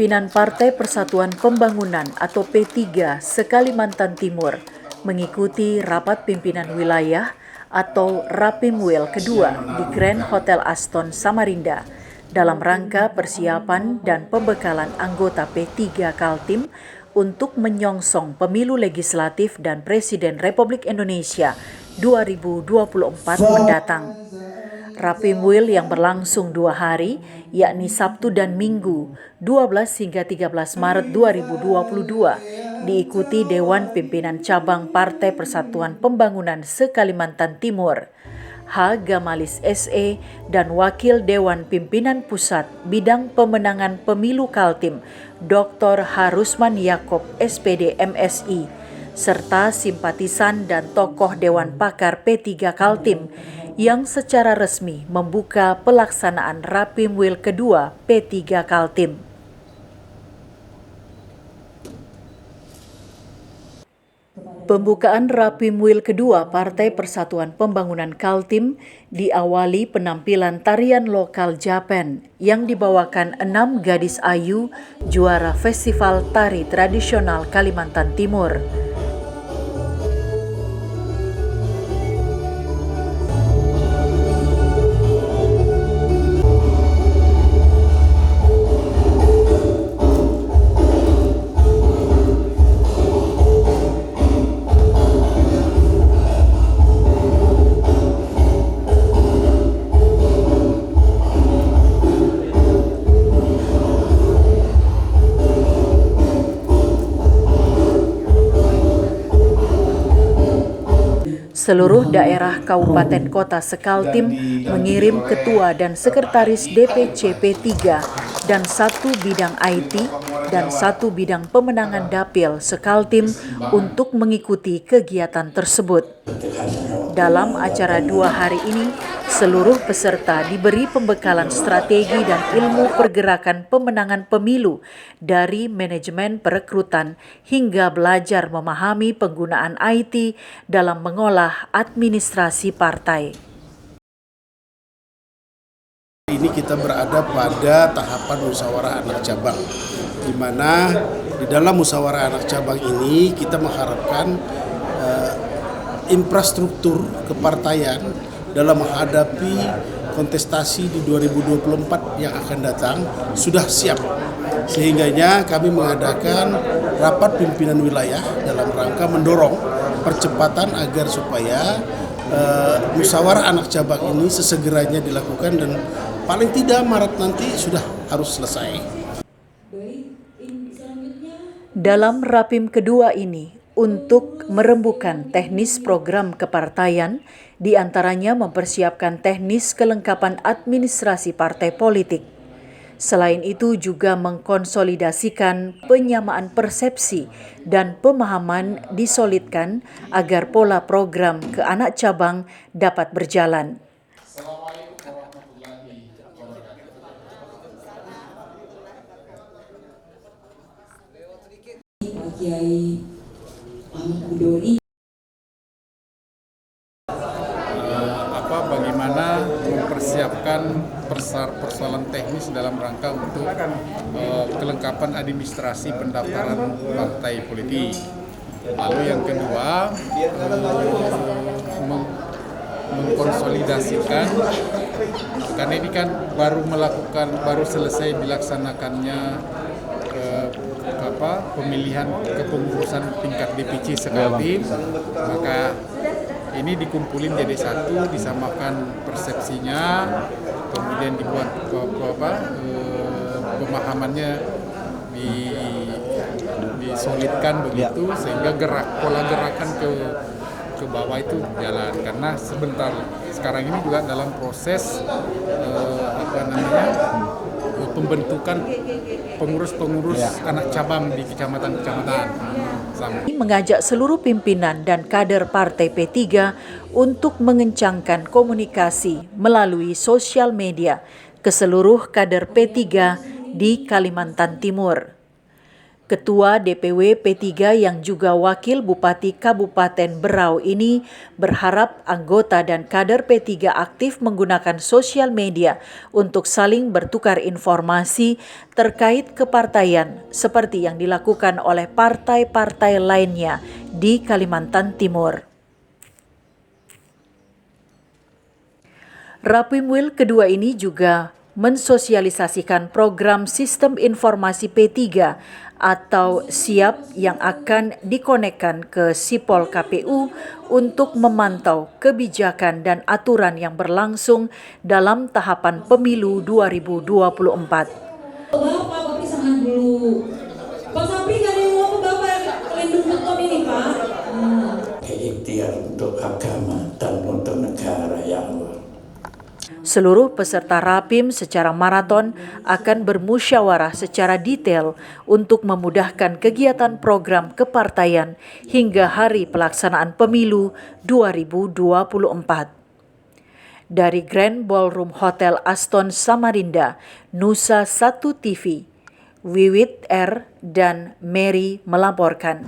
pimpinan Partai Persatuan Pembangunan atau P3 se-Kalimantan Timur mengikuti rapat pimpinan wilayah atau Rapimwil kedua di Grand Hotel Aston Samarinda dalam rangka persiapan dan pembekalan anggota P3 Kaltim untuk menyongsong pemilu legislatif dan Presiden Republik Indonesia 2024 mendatang. Rapimwil yang berlangsung 2 hari, yakni Sabtu dan Minggu, 12 hingga 13 Maret 2022, diikuti Dewan Pimpinan Cabang Partai Persatuan Pembangunan se-Kalimantan Timur, H. Gamalis SE, dan Wakil Dewan Pimpinan Pusat Bidang Pemenangan Pemilu Kaltim, Dr. Harusman Yakob SPD MSI, serta simpatisan dan tokoh Dewan Pakar P3 Kaltim yang secara resmi membuka pelaksanaan Rapimwil kedua P3 Kaltim. Pembukaan Rapimwil kedua Partai Persatuan Pembangunan Kaltim diawali penampilan tarian lokal Japan yang dibawakan 6 gadis ayu juara Festival Tari Tradisional Kalimantan Timur. Seluruh daerah kabupaten kota se-Kaltim mengirim ketua dan sekretaris DPC P3 dan 1 bidang IT dan 1 bidang pemenangan dapil se-Kaltim untuk mengikuti kegiatan tersebut. Dalam acara 2 hari ini, seluruh peserta diberi pembekalan strategi dan ilmu pergerakan pemenangan pemilu dari manajemen perekrutan hingga belajar memahami penggunaan IT dalam mengolah administrasi partai. Ini kita berada pada tahapan musyawarah anak cabang, di mana di dalam musyawarah anak cabang ini kita mengharapkan infrastruktur kepartaian dalam menghadapi kontestasi di 2024 yang akan datang sudah siap. Sehingganya kami mengadakan rapat pimpinan wilayah dalam rangka mendorong percepatan agar supaya musyawarah anak cabang ini sesegeranya dilakukan dan paling tidak Maret nanti sudah harus selesai. Dalam Rapim kedua ini, untuk merembukan teknis program kepartaian, diantaranya mempersiapkan teknis kelengkapan administrasi partai politik. Selain itu juga mengkonsolidasikan penyamaan persepsi dan pemahaman disolidkan agar pola program ke anak cabang dapat berjalan. Kiai Budori. Bagaimana mempersiapkan persoalan teknis dalam rangka untuk kelengkapan administrasi pendaftaran partai politik. Lalu yang kedua, mengkonsolidasikan, karena ini kan baru selesai dilaksanakannya pemilihan kepengurusan tingkat DPC se-Kaltim, maka ini dikumpulin jadi satu, disamakan persepsinya, kemudian dibuat pemahamannya disolidkan begitu, sehingga pola gerakan ke bawah itu jalan. Karena sekarang ini juga dalam proses pembentukan pengurus-pengurus anak cabang di kecamatan-kecamatan. Mengajak seluruh pimpinan dan kader Partai P3 untuk mengencangkan komunikasi melalui sosial media ke seluruh kader P3 di Kalimantan Timur. Ketua DPW P3 yang juga Wakil Bupati Kabupaten Berau ini berharap anggota dan kader P3 aktif menggunakan sosial media untuk saling bertukar informasi terkait kepartaian seperti yang dilakukan oleh partai-partai lainnya di Kalimantan Timur. Rapimwil kedua ini juga mensosialisasikan program Sistem Informasi P3 atau SIAP yang akan dikonekkan ke Sipol KPU untuk memantau kebijakan dan aturan yang berlangsung dalam tahapan pemilu 2024. Bapak pisahan dulu. Pak Sapri gak ada yang ngomong Bapak pelindung beton ini Pak. Ikhtiar untuk agama dan untuk negara ya Allah. Seluruh peserta Rapim secara maraton akan bermusyawarah secara detail untuk memudahkan kegiatan program kepartaian hingga hari pelaksanaan pemilu 2024. Dari Grand Ballroom Hotel Aston Samarinda, Nusa 1 TV, Wiwit R. dan Mary melaporkan.